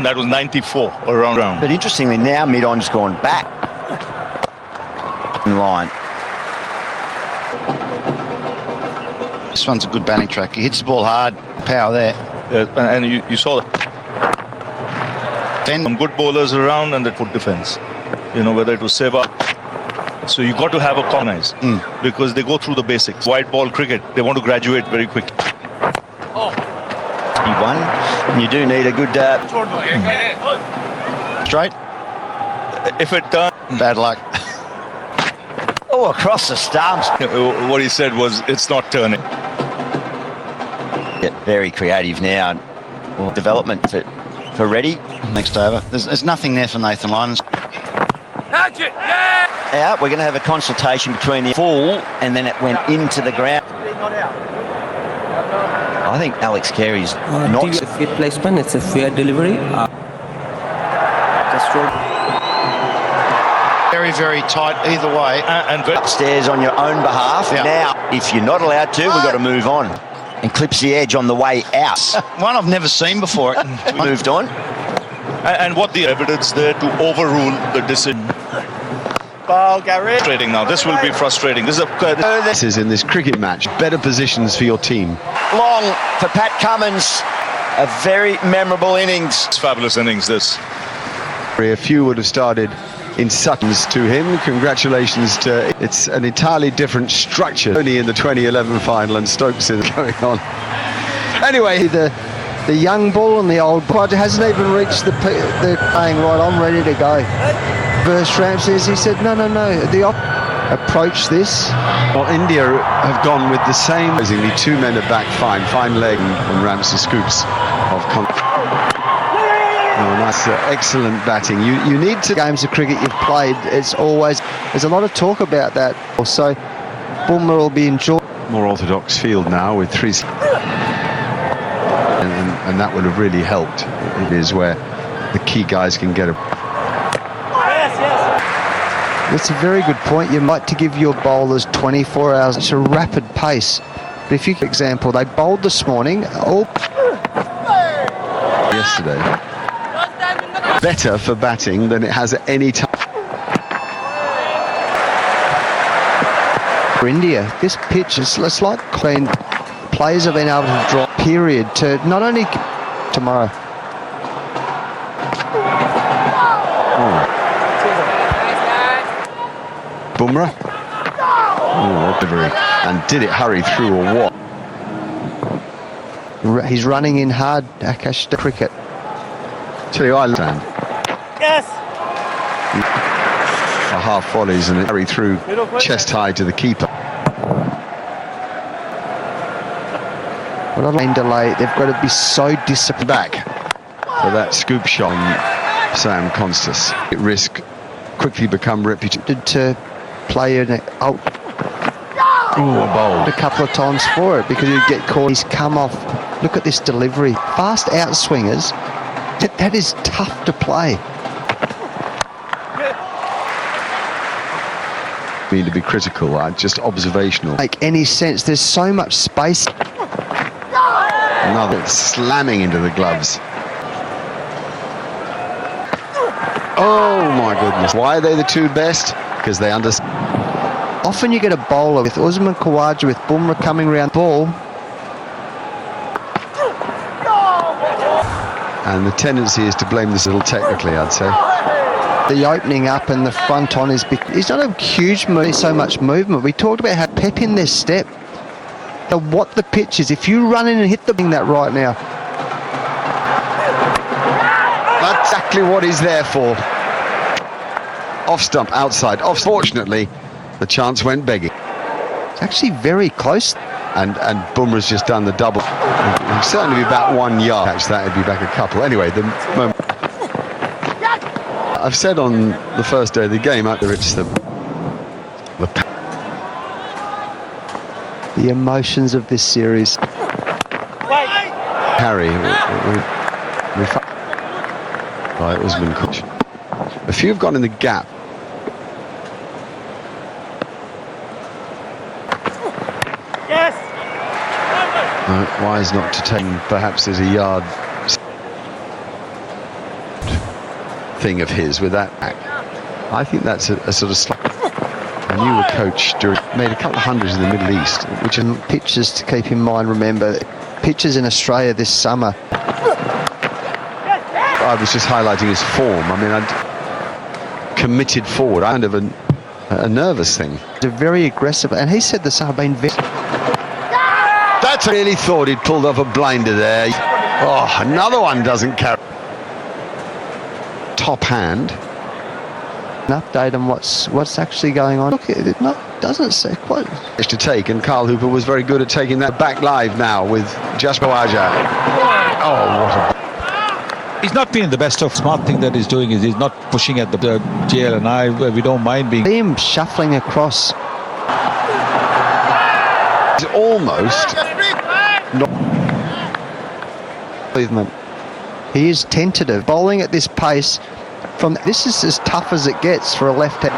and that was 94 around. But interestingly, now mid-on's gone back in line. This one's a good batting track. He hits the ball hard, power there. And you saw some good bowlers around and the foot defense. You know, whether it was Seva. So you got to have a cognise because they go through the basics. White ball cricket, they want to graduate very quickly. He won. And you do need a good Straight. If it turns, Bad luck. oh, across the stumps. what he said was, it's not turning. Yeah, very creative now. Well, development for Reddy. Next over. There's nothing there for Nathan Lyons. Out. We're going to have a consultation between the full and then it went into the ground. I think Alex Carey's not. It's a fair placement. It's a fair delivery. Very, very tight either way. And Upstairs on your own behalf. Yeah. Now, if you're not allowed to, we've got to move on. And clips the edge on the way out. One I've never seen before. Moved on. and what the evidence there to overrule the decision. Frustrating now. This will be frustrating. This is in this cricket match. Better positions for your team. Long for Pat Cummins. A very memorable innings. It's fabulous innings, this. A few would have started in Suttons to him. Congratulations to... It's an entirely different structure. Only in the 2011 final and Stokes is going on. Anyway, the young bull and the old quad hasn't even reached the playing right. I'm ready to go. Verse Ramsey, he said, no. The approach this. Well, India have gone with the same. Amazingly, two men are back fine leg, and Ramsey scoops of. Oh, nice, excellent batting. You need to games of cricket you've played. It's always there's a lot of talk about that. Also, Bhumra will be enjoyed. More orthodox field now with three, and that would have really helped. It is where the key guys can get a. That's a very good point. You might to give your bowlers 24 hours. It's a rapid pace. But if you, for example, they bowled this morning. Yesterday. Better for batting than it has at any time. For India, this pitch is like clean. Players have been able to drop period to not only tomorrow. Bhumra. Oh, delivery. And did it hurry through or what? He's running in hard, Akash, the cricket. Tell you, I understand. Yes. A half volleys and it hurry through chest high to the keeper. What a lane delay. They've got to be so disciplined. Back for that scoop shot on Sam Constas. It risk quickly become reputed to play in it. A bowl. A couple of times for it because you get caught. He's come off. Look at this delivery. Fast outswingers. That is tough to play. Mean to be critical, just observational. Make any sense? There's so much space. Another slamming into the gloves. Oh my goodness! Why are they the two best? Because they understand. Often you get a bowler with Usman Khawaja with Bhumra coming around the ball. And the tendency is to blame this a little technically, I'd say. The opening up and the front on is big. It's not a huge move, so much movement. We talked about how pep in their step. What the pitch is. If you run in and hit the thing that right now. That's exactly what he's there for. Off stump, outside. Off. Fortunately, the chance went begging. It's actually very close. And Bumrah's just done the double. He'd certainly be about 1 yard. Catch that, he'd be back a couple. Anyway, the moment. I've said on the first day of the game, either it's the emotions of this series. Harry, by Usman Khawaja. A few have gone in the gap. Yes. Wise not to take. Perhaps there's a yard. thing of his with that back. I think that's a sort of I knew a coach made a couple of hundreds in the Middle East, which are Pitches to keep in mind, remember, pitches in Australia this summer. I was just highlighting his form. I mean, I'd committed forward, kind of a nervous thing. They're very aggressive, and he said this. I've been very. That's really thought he'd pulled off a blinder there. Oh, another one doesn't carry. Top hand. An update on what's actually going on. Look, it doesn't say quite. To take, and Carl Hooper was very good at taking that back live now with Jasper Waja. Oh, what a. He's not being the best of. Smart thing that he's doing is he's not pushing at the JL and I. We don't mind being. See him shuffling across. He's almost not Movement. He is tentative. Bowling at this pace. This is as tough as it gets for a left hand.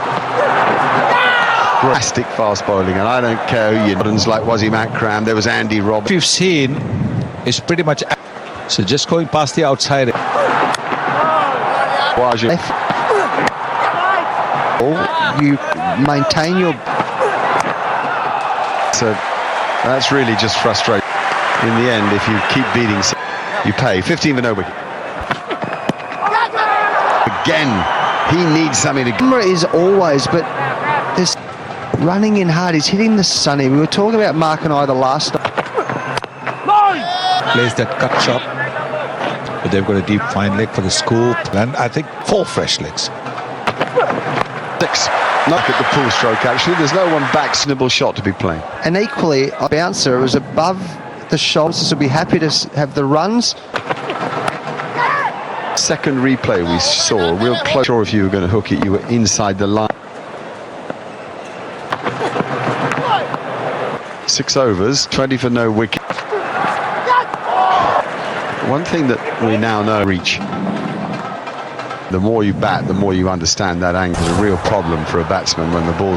drastic fast bowling, and I don't care who you like Wasim Akram. There was Andy Robb. You've seen is pretty much. So just going past the outside. You maintain your. So that's really just frustrating. In the end, if you keep beating, you pay. 15 for no wicket. Again, he needs something to. Bhumra is always, but this running in hard. He's hitting the sunny. We were talking about Mark and I the last night. Plays that cut shot. But they've got a deep fine leg for the scoop, and I think 4 fresh legs. 6. Look at the pull stroke, actually. There's no one back. Snibble shot to be playing. And equally, a bouncer was above the shoulders. So we'll be happy to have the runs. Second replay we saw, real close. Sure, if you were going to hook it, you were inside the line. 6 overs, 20 for no wicket. One thing that we now know, reach. The more you bat, the more you understand that angle is a real problem for a batsman when the ball.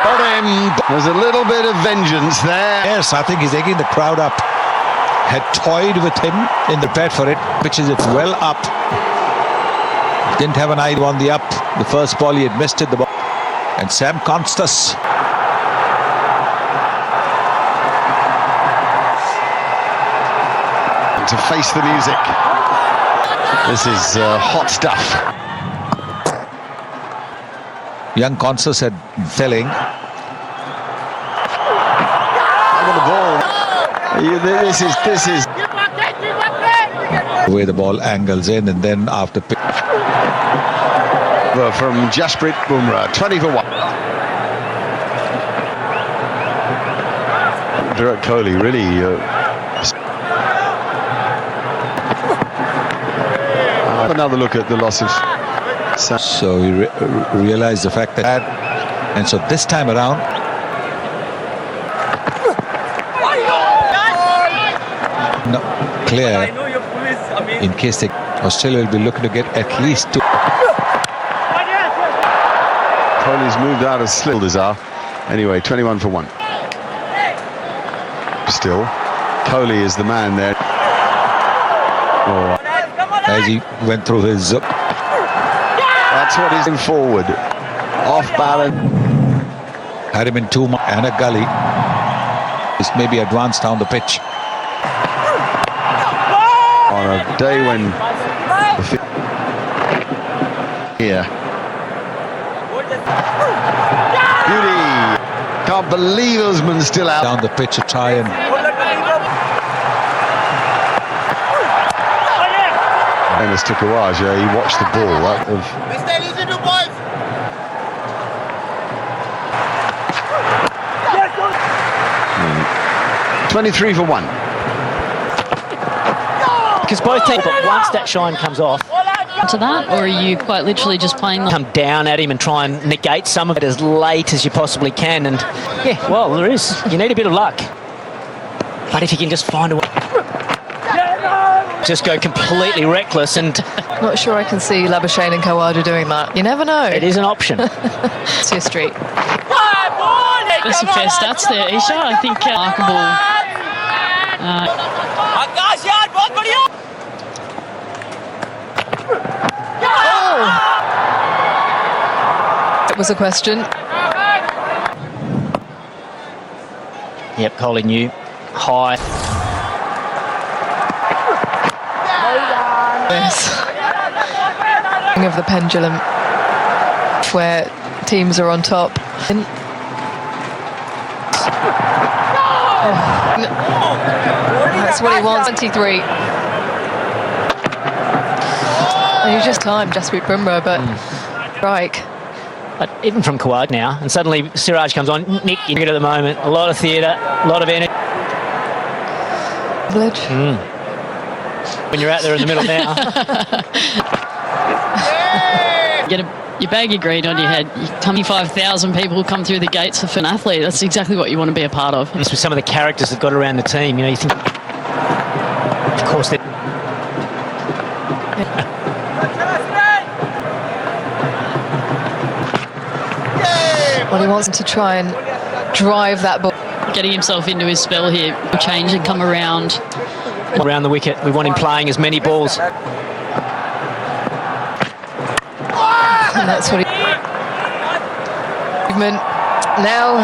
Got him. There's a little bit of vengeance there. Yes, I think he's egging the crowd up. Had toyed with him in the bat for it, pitches it well up. Didn't have an eye on the up. The first ball he had missed it. The ball. And Sam Constas. To face the music. This is hot stuff. Young Constas had filling. Over the ball. This is The way the ball angles in, and then after from Jasprit Bhumra, 20 for 1. Virat Kohli really another look at the loss of so he realized the fact that, and so this time around no, clear in case they Australia will be looking to get at least 2. Kohli's moved out of slilders are. Anyway, 21 for 1. Still, Kohli is the man there. Oh. As he went through his That's what he's in forward. Off balance. had him in 2 and a gully. This may be advanced down the pitch. On a day when here. Beauty. Can't believe Usman's still out. Down the pitch to try and Famous to Kawaja, he watched the ball out of 23 for 1. Because both teams, but once that shine comes off, to that, or are you quite literally just playing the... come down at him and try and negate some of it as late as you possibly can. And yeah, well, there is. You need a bit of luck. But if you can just find a way, just go completely reckless, and not sure I can see Labuschagne and Khawaja doing that. You never know. it is an option. It's your street. There's some fair stats there, Isha. I think remarkable. That was a question. Yep, Colin, you high. Yes. Of the pendulum, where teams are on top. That's what he wants. 23. And you just timed Jasprit Bumrah, but strike. But even from Kawad now, and suddenly Siraj comes on. Nick, you get at the moment. A lot of theatre, a lot of energy. When you're out there in the middle now. Get your bag of green on your head. 25,000 people come through the gates for an athlete. That's exactly what you want to be a part of. This was some of the characters that got around the team. You know, you think, of course, they. Well, he wants to try and drive that ball. Getting himself into his spell here, change and come around The wicket. We want him playing as many balls. And that's what he... Movement. Now,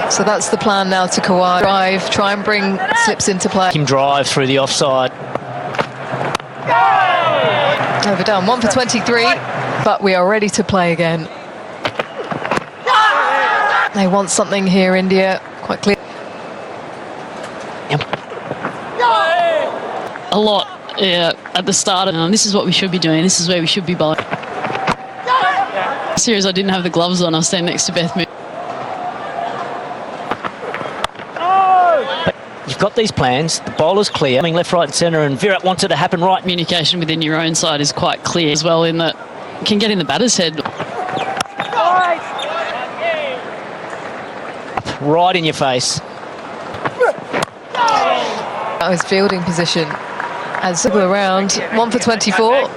so that's the plan now to Kawhi. Drive, try and bring slips into play. Him drive through the offside. Overdone. 1 for 23, but we are ready to play again. They want something here, India. Quite clear. Yep. a lot at the start. And this is what we should be doing. This is where we should be bowling. Series, I didn't have the gloves on. I was standing next to Beth Moon. You've got these plans, the bowler's clear, I mean left, right and centre, and Virat wants it to happen right. Communication within your own side is quite clear as well, in that you can get in the batter's head. Right in your face. That was fielding position as circle around. 1 for 24. We'll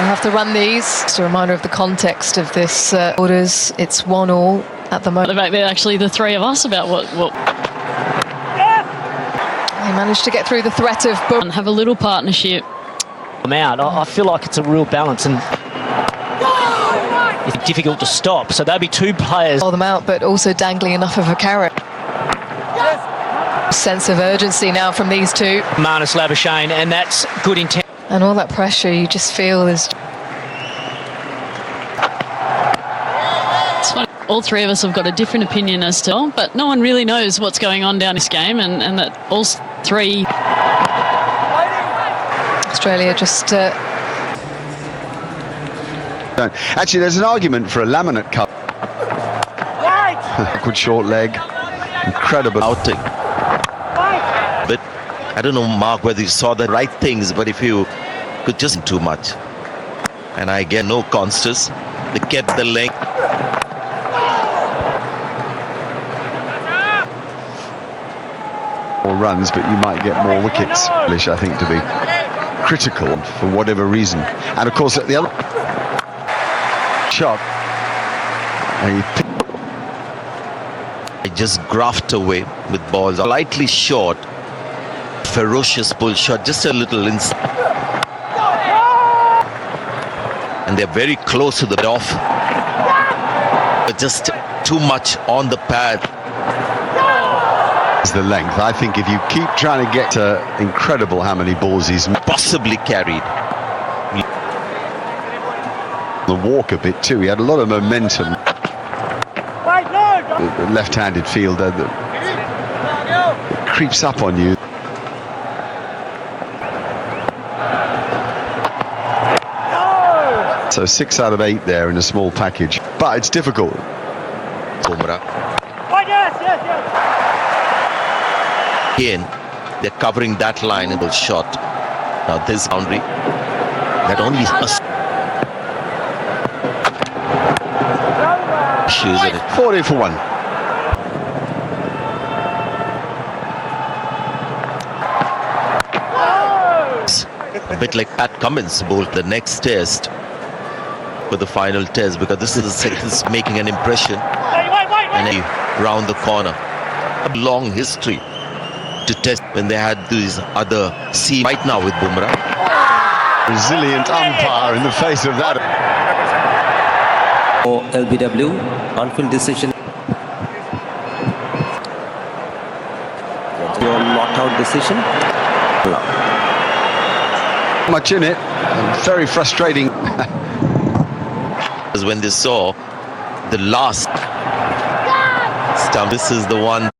have to run these. Just a reminder of the context of this orders. It's 1-1 at the moment. The fact that actually the three of us about what They managed to get through the threat of and have a little partnership. I'm out. I feel like it's a real balance and it's difficult to stop. So there'll be two players. Pull them out, but also dangling enough of a carrot. Sense of urgency now from these two. Marnus Labuschagne, and that's good intent. And all that pressure you just feel is... It's funny. All three of us have got a different opinion as to, but no one really knows what's going on down this game, and that all three... Australia just... Actually, there's an argument for a laminate cup. Good short leg. Incredible outing. But I don't know, Mark, whether you saw the right things, but if you could just too much. And I get no constance. They kept the length. More runs, but you might get more wickets. I think to be critical for whatever reason. And of course, at the other shot, I just graft away with balls, slightly short, ferocious pull shot, just a little inside. And they're very close to the off, but just too much on the pad. It's the length. I think if you keep trying to get to incredible how many balls he's possibly carried. The walk a bit too. He had a lot of momentum. The left-handed fielder that creeps up on you. So 6 out of 8 there in a small package, but it's difficult. Bhumra. Again, they're covering that line in the shot. Now this boundary that only issues in it. 40 for 1. A bit like Pat Cummins bowled the next test for the final test, because this is making an impression and he round the corner. A long history to test when they had these other C right now with Bhumra. Resilient umpire in the face of that. Or LBW, on-field decision. Your not-out decision. Much in it, and very frustrating. When they saw the last stump, this is the one.